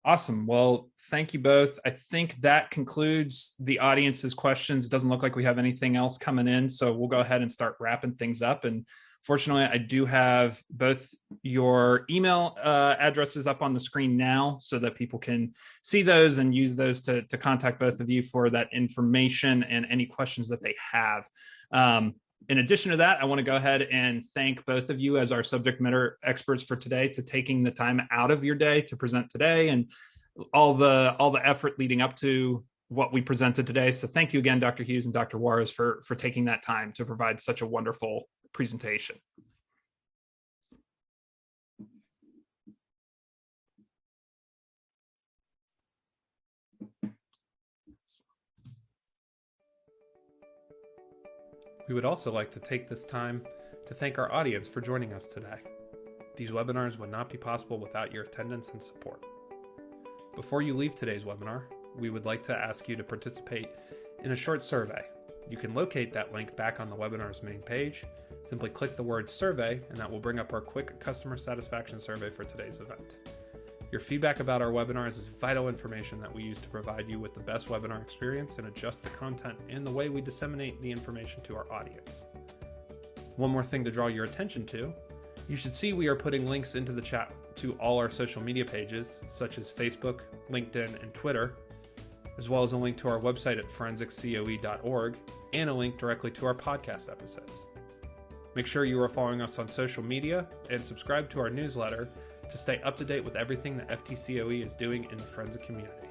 Awesome. Well, thank you both. I think that concludes the audience's questions. It doesn't look like we have anything else coming in, so we'll go ahead and start wrapping things up. And fortunately, I do have both your email addresses up on the screen now so that people can see those and use those to contact both of you for that information and any questions that they have. In addition to that, I want to go ahead and thank both of you as our subject matter experts for today to taking the time out of your day to present today and all the effort leading up to what we presented today. So thank you again, Dr. Hughes and Dr. Juarez, for taking that time to provide such a wonderful presentation. We would also like to take this time to thank our audience for joining us today. These webinars would not be possible without your attendance and support. Before you leave today's webinar, we would like to ask you to participate in a short survey. You can locate that link back on the webinar's main page. Simply click the word survey, and that will bring up our quick customer satisfaction survey for today's event. Your feedback about our webinars is vital information that we use to provide you with the best webinar experience and adjust the content and the way we disseminate the information to our audience. One more thing to draw your attention to, you should see we are putting links into the chat to all our social media pages, such as Facebook, LinkedIn, and Twitter, as well as a link to our website at forensiccoe.org and a link directly to our podcast episodes. Make sure you are following us on social media and subscribe to our newsletter to stay up to date with everything that FTCOE is doing in the forensic community.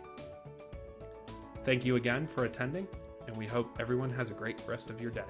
Thank you again for attending, and we hope everyone has a great rest of your day.